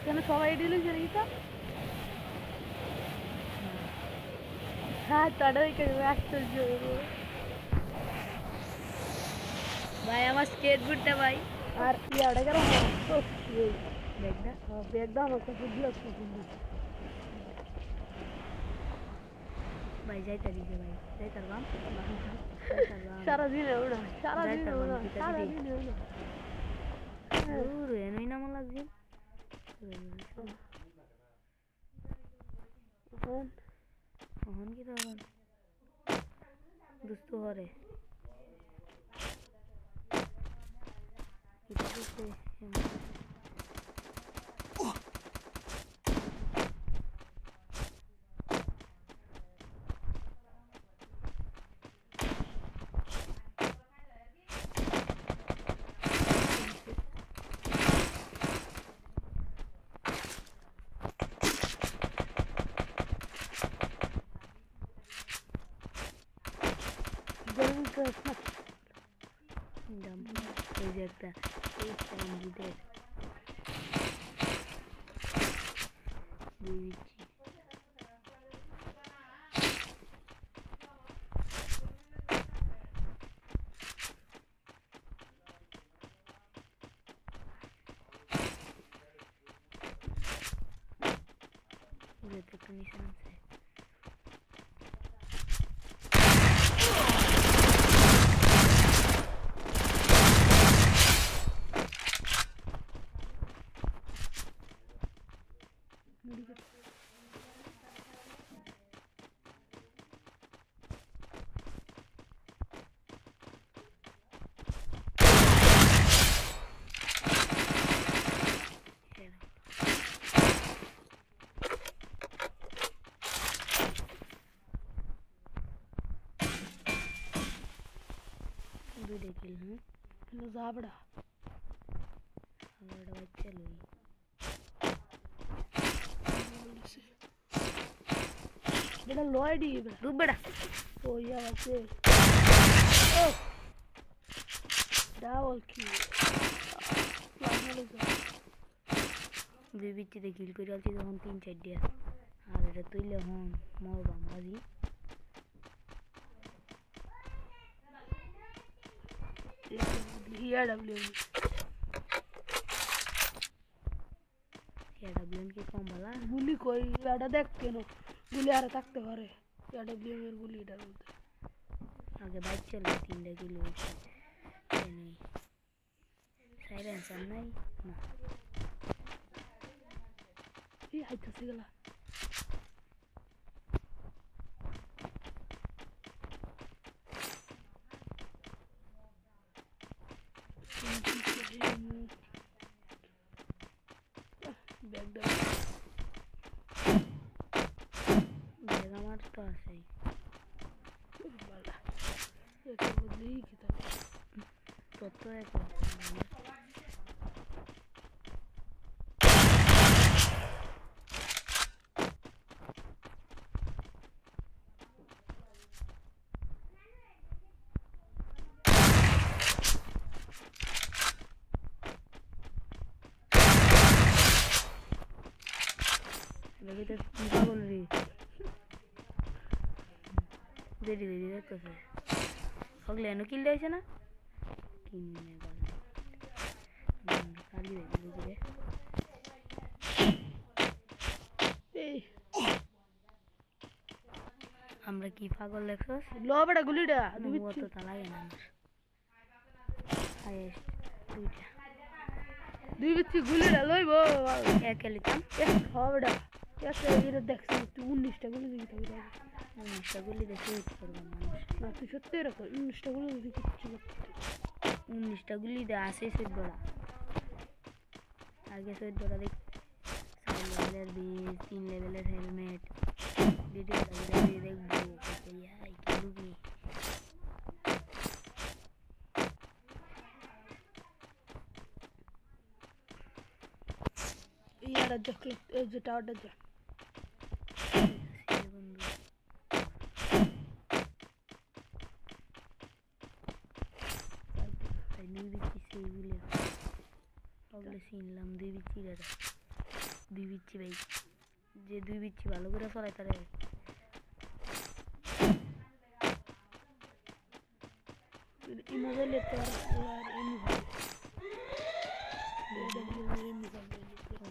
কেন সবাই ডিলিট করে দিত? হ্যাঁ তাড়াই করে আশ্চর্য ভাই আমার স্কেটবোর্ডটা ভাই আর ইয়াটা কেন দেখ না ব্যাগটা আমার কাছে দিও ভাই যাইতা দিছে ভাই যাইতার বাম সারাদিন ওটা সারাদিন ওটা সারাদিন ওটা দূর এনই নাম লাগছে এখন কি তখন দুস্তু হরে এটা দিছে এই যে একটা বুটের দিচ্ছি একটা নিশান আছে দুইটা কিল হ্যাঁ জাবড়া আমার বাচ্চা লই বেটা লয় দি রূপ বেড়া ও ইয়া আছে ও ডাবল কি দুই বিচিতে কিল করে আলছি তখন 3-4 দিয়া আর এটা তুইলে হন মরবাম বাজি এডব্লিউএম কি কম বলা গুলি কই এটা দেখ কেন গুলি আর থাকতে পারে এডব্লিউএম এর গুলি এটার মধ্যে আগে বাইক চলে 3টা কিলো হয়েছে নেই সাইলেন্সার নাই না এই হাইতেছে গেলা ব্যাগ আমার তো আছেই তত এখন দেখতে পাগল রে দেরি দেরি দেখতেছে হগলে এনো কিল দিয়েছে না কিনে খালি হয়ে গেল রে আমরা কি পাগল দেখছস লোবড়া গুলিটা তো তা লাগে না আমার হাইয়েস্ট দুইটা দুই বিচ্ছি গুলিটা লইবো একে লিতাম হবড়া এসে এর দেখছিস তুই 19টা গুলি দিবি তবে 19টা গুলি দেখে হিট করবো মানুষ না তুই সত্যি এরকম 19টা গুলি দিবি কিচ্ছু করতে 19টা গুলি দে আসে সৈদ্যরা আগে সৈদ্যরা দেখ 4 লেভেলের বেস 3 লেভেলের হেলমেট ভিডিওটা দিয়ে দেখবো ইয়াই কিলুবি ইয়াটা দেখলে এই যে টাওয়ারটা যা দুই বিচি সেইগুলো চিনলাম দুই বিচি দুই বিচ্ছি ভাই, যে দুই বিচ্ছি ভালো করে চলাই তারে ইমোজেল লেতে আর এমনি ভালো এডব্লিউ এর এমনি ভালো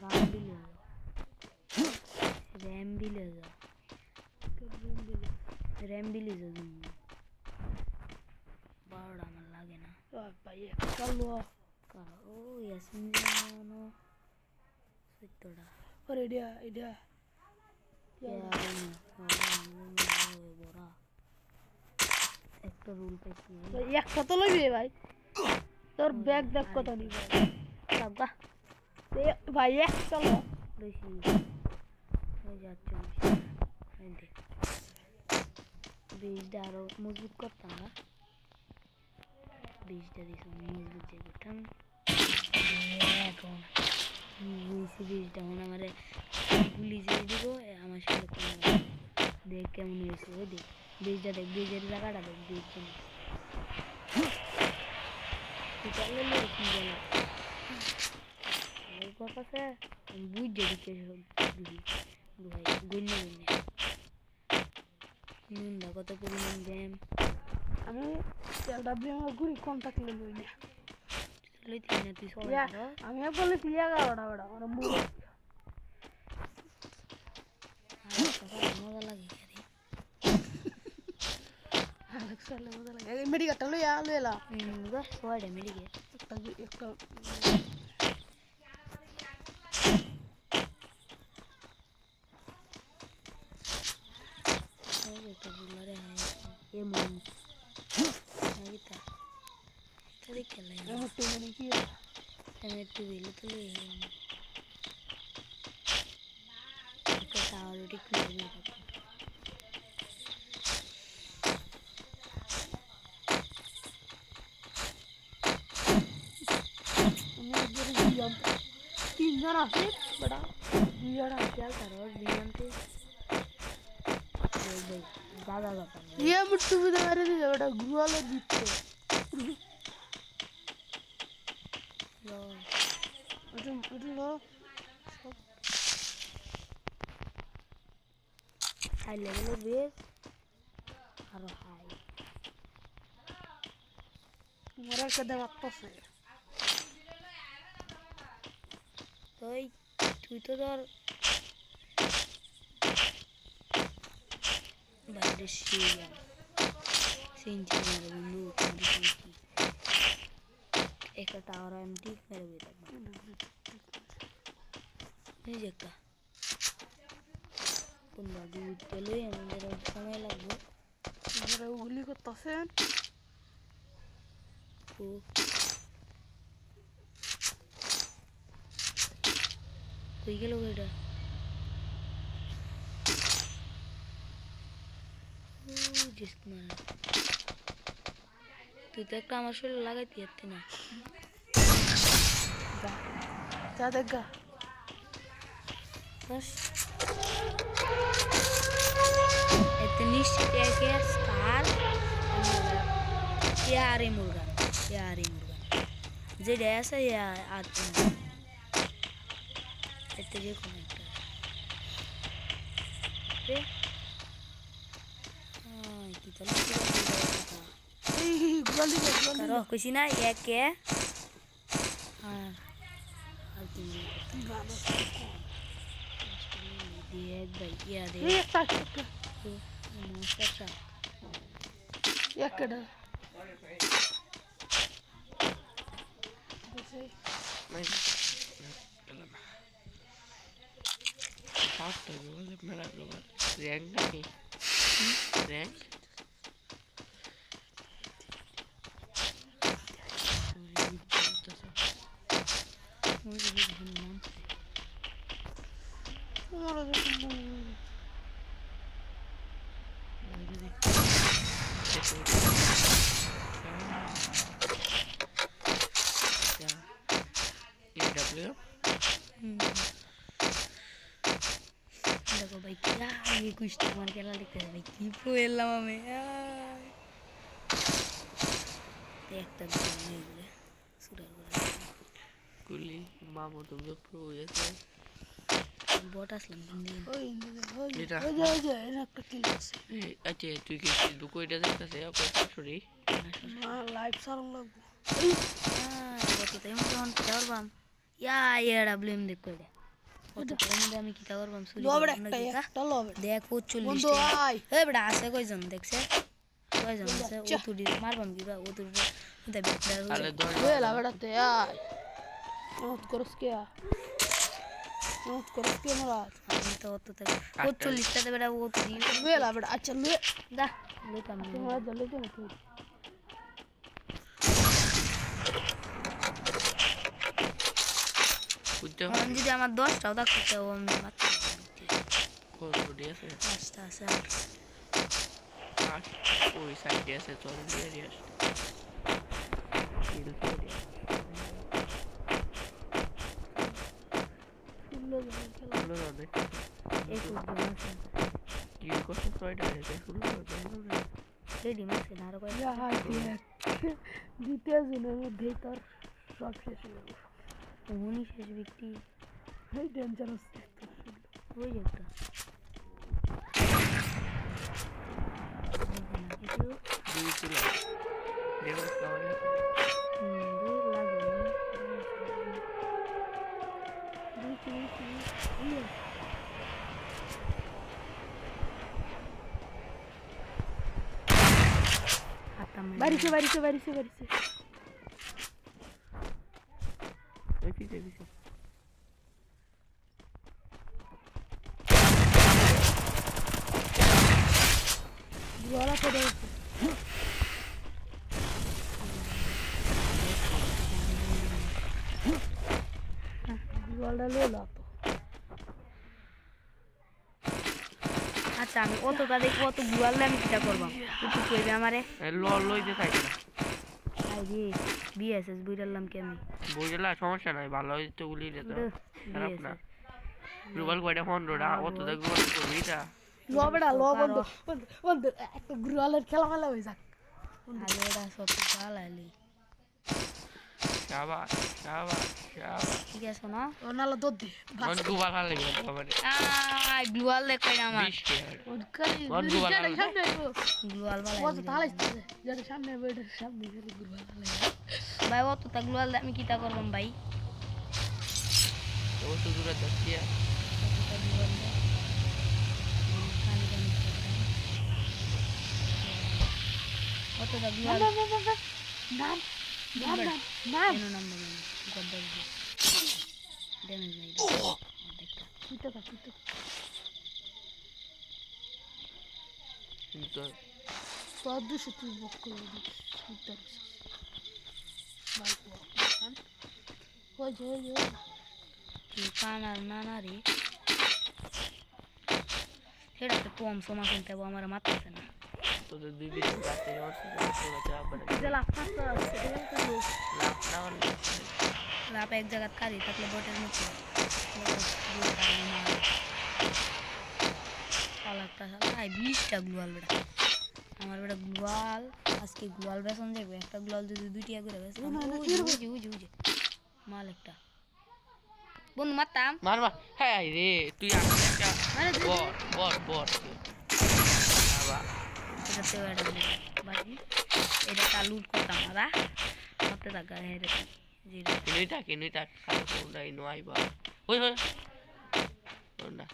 রাম বিলে র্যাম বিলে যা র্যাম বিলে যা বারোটা আমার লাগে না ভাই একটা লো কারণ ও ইয়াসিন জানো সত্যটা আর এটা বড়া একটা রুল পাইছি ভাই একটা তো লইবে ভাই তোর ব্যাগ দেখ কত নি ভাই বাবা ভাই একটা লো বেশি হয়ে যাচ্ছে বীজটা আরো মজবুত করতাম না বীজটা দিয়েছি মজবুত যে করতাম এখন বীজটা মনে আমার গুলি দিয়ে দিব আমার সাথে দেখ কেমন হয়েছে ওই দেখ বীজটা দেখ বীজের জায়গাটা দেখ বীজ জন্য কথা বুঝছে দিচ্ছে গুন্নে নুনটা কত পরিমাণ ব্যায়াম আমি এলডব্লিউ এর গুড়ি কম থাকলে লই না লইতি না তুই সবাই আমি বলেছি 11টা বড় আমার মুখ মজা লাগে আলেক্সালে মজা লাগে এই মেডিকেলটা লই এলা সবাইটা মেডিকেল একটা একটা বুলারে হয় এমন এটা তবে খেলাই আমার তো মানে কি আমি একটু দিলে তো লই একটা টাওয়ার উঠে খুলে দিয়ে তিনজন আছে বড়া দুইজন আছে খেয়াল করো বিমানতে দাদা বাবা ইয়ে মুট্টু বুঝে মেরে দিছে ওটা গুয়ালে দিচ্ছে হাই লেভেলের বেস আরো হাই তোমার একটা দেখাচ্ছে তুই তো ধর বাইরে শিয়া সিনচি মেরে বন্ধু সিনচি একটা টাওয়ার আমি ঠিক মেরে বই থাকবো এই যে একটা কোন বাবু পেলে আমাদের সময় লাগবে তোমরা ওগুলি করতেছেন ও কই গেল এটা তুই তো একটা আমার শরীরে লাগাইতে যাচ্ছি না যা দেখা बस इतनी स्कार यारी मुर्गा जे ऐसा या आते हैं इतने कमेंट पे हाँ कितना करो कुछ ना ये क्या हाँ देख भाई ये देख अच्छा ఎక్కడ देखो भाई क्या ये कुछ मार के ला लिखते हैं भाई की पोएला में देख तक नहीं है सुधर गया कुली मामू तुम जो प्रो ये বট আসলাম দিন ওই এটা ওই যে এর একটা কিল আছে আচ্ছা তুই কি দুকো এটা দেখতেছে ওকে সরি না লাইভ সারং লাগবো কত টাইম যখন কিতা করবাম ইয়া ইয়া ব্লেম দেখ করে কত টাইম আমি কিতা করবাম চুরি লবড় করবাম না একটা কিতা একটা লবড় দেখ 45 বন্ধু আয় এ বড়া আছে কয়জন দেখছে কয়জন আছে ও তুই মারবাম কিবা ও তুই দে বেটা আলে দর ওই লাবড়াতে আয় নোট করস কে নোট করস কে মারাত আমি তো অত থেকে 45 টাতে বেটা ও তুই ওই লাবড়া আচ্ছা লুয়ে দা লইতাম না তোমরা জলে তো নাকি বুঝতে আমি যদি আমার 10টাও থাকতো তাও আমি মারতে সরি আছে আস্তে আস্তে আর ওই সাইডে আছে চল দিয়ে আসে কিল করে শুনলো জলে খেলা হলো না দেখ এই ফুটবল আছে কিল করতে ছয়টা আছে শুরু করে রেডি মারছে না আর কয় যা হাই দ্বিতীয় জনের মধ্যেই তোর সব শেষ হয়ে গেল উনি শেষ ব্যক্তি এই ডেঞ্জারাস ওই যে একটা দুই কিলো দেবস খাওয়া আছে দূর লাগে বাড়িছে এই পিছে পিছে জলা পড়ে জলটা লো তো আচ্ছা আমি অতটা দেখবো অত গুয়ালে আমি কিটা করবাম একটু কইবে আমারে লইতে থাকি না আই রে বিএসএস বুইরালাম কি আমি বুঝলা সমস্যা নাই ভালো হইতো গুলি রে তো খারাপ না বিএসএস গ্লোবাল কয়টা ফোন রোডা অত দেখ করবি এটা লবড়া লো বন্ধু বন্ধু একটা গ্রুয়ালের খেলা মেলা হয়ে যাক আলে এটা সব ভালো আলি শাবাশ ঠিক আছে না ও নালা দদ দে মন গুবাল হালে গেল আমারে আই গ্লুয়াল দেখাই না আমার 20 টাকা ওর কালি মন গুবাল যেটা সামনে গ্লুয়াল ও বালা তো তালাইছে যেটা সামনে বইটা সামনে গেলে গ্রুয়াল লাগে ভাই অত তা গ্লুয়াল আমি কিটা করবাম ভাই ও তো দূরে যাচ্ছিয়া অত তা গ্লুয়াল নাম নাম নাম কেন নাম দেবেন গদ্দার ড্যামেজ নাই দেখটা কিটা কিন্তু তো 230 বক করে দিস কিটা বাইক ওই কি কানার নানারি সেটা তো কম সময় কিনতে আমার মারতেছে না তোদের দুই দিন রাতে যাচ্ছে তোরা যা বড় জেলা ফাস্ট আছে লাভ না হলে লাভ এক জায়গায় কারি থাকলে বটের মুখে একটা 20টা গ্লুয়াল বেটা আমার বেটা গ্লুয়াল আজকে গ্লুয়াল বেসন যাবে একটা গ্লুয়াল যদি 2টিয়া করে বেসন উজে মাল একটা বন্ধু মারতাম মার হ্যাঁ রে তুই একটা বট বাবা এটাতে এটা বাজি এটা লুট করতাম আমরা মতে টাকা হেরে জিরো কিনুইটা কালো কোনটাই নয় বা ওই না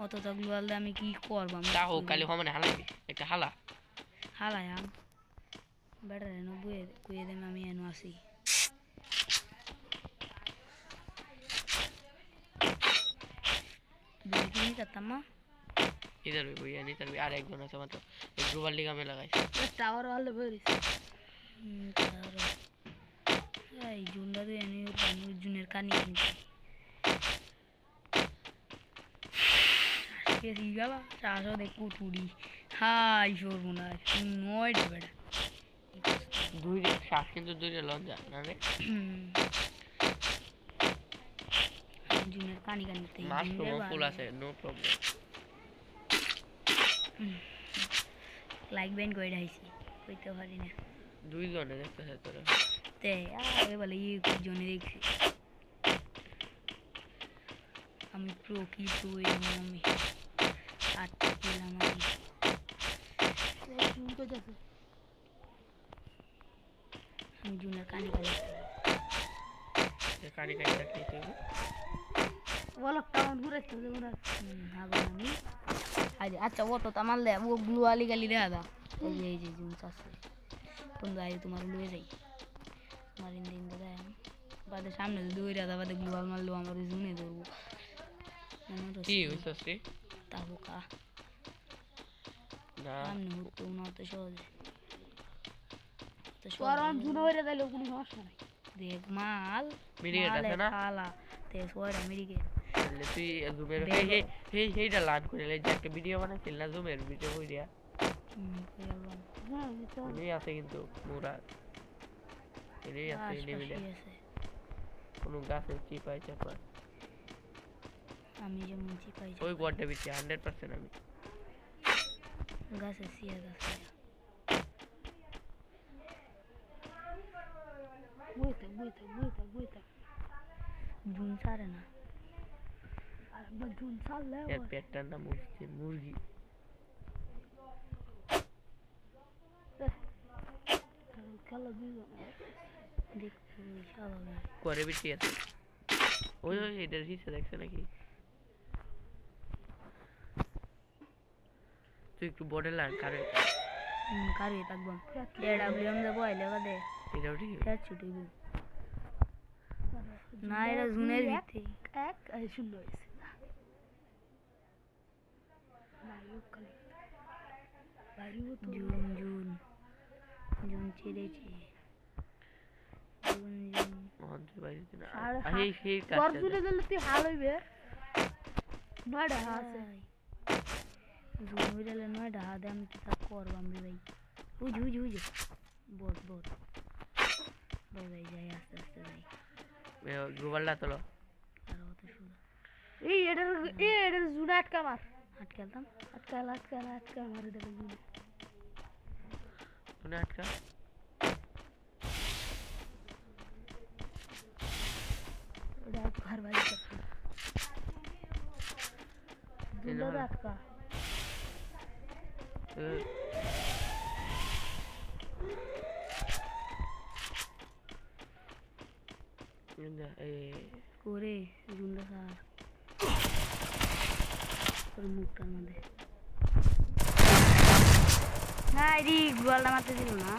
অত তো গ্লুয়াল আমি কি করবাম তাও কালি মানে হালাইবি একটা হালা হালাই আম বেটার এনো বুয়ে কুয়ে দেম আমি এনো আসি বুঝি করতাম इधर भी भैया इधर भी एक दोनों से मतलब एक ग्लोबल लीग में लगाई টাওয়ার वाले भरी এই জুনটা তো এনে জুনের কানি কিনছি কেসি গেলা চাষও দেখো তুড়ি হাই সর্বনাশ 9 বেটা দুই রে শ্বাস কিন্তু দুই রে লঞ্জা না রে জুনের কানি কানিতে মাছ তো ফুল আছে নো প্রবলেম লাইক বেন কই রাইছি কইতে পারি না দুই জনে দেখতেছে তোরা তে আরে বলে এই জনে দেখছি আমি প্রো কি প্রো আমি 8টা কিল আমারই। জুন কইতাছে আমি জুনের কানি কানি কারি কারি কি তুই বলো টাউন ঘুরাইতে যেমন হাগো আমি আরে আচ্ছা ও তো তামালে ও গ্লু আলি গালি দেয়া দা ওই যে এই যে জুন আছে বন্ধু আই তোমার লয়ে যাই মারিন দিন দাদা বাদে সামনে যদি ওই রাদা বাদে গ্লু আল মারলো আমার জুনে ধরবো কি হইছস রে তা বোকা না সামনে হতো না তো সহজে তো তোর অন জুন হইরে যাইলে কোনো সমস্যা নাই দেখ মাল মিডিয়েট আছে না খালা তে সোয়রা মিডিকে তাহলে তুই জুমের হেইটা লান করে লে যে একটা ভিডিও বানাইছিল না জুমের ভিডিও কইরা কইলাম হ্যাঁ এটা উনি আছে কিন্তু মুরাদ এই আছে নিবিলে আছে কোনো গাছে চিপাই চাপাই আমি যেমন চিপাই ওই গড্ডা বিচে 100% আমি গাছে সিয়া আছে বইতে জুন সারে না আর আমরা জুন চাললে এর পেটটার নাম হচ্ছে মুরগি খেলা দিল দেখতে শালা করে বিচে আছে ওই ওই এটার হিসে দেখছ নাকি তুই একটু বডি লাইন কারে কারে থাকবো এডব্লিউএম দে বইলে বাদে এটাও ঠিক ফের ছুটি না এটা জুনের ভিতরে এক শূন্য হয়েছে জুন জুন জুন ছেড়েছে জুন জুন মন্ত্রী বাইরে না আর এই সেই তোর কাজটা জুনে গেলে তুই হাল হইবে নয়টা আছে জুন হইলে নয়টা হাতে আমি কি তা করবাম রে ভাই উজ উজ উজ বহুত বহুত ভাই ভাই যাই আস্তে আস্তে যাই গোবালটা তোলো আর অত শুধু এটার জুনে আটকা মার আটকালতাম আটকা মারে দেবে জুনে শুনে আটকা ওটা ঘর বাড়ি জুনে আটকা করে জুনটা স্যার তোর মুখটার মধ্যে না এদি গোয়ালটা মারতে দিল না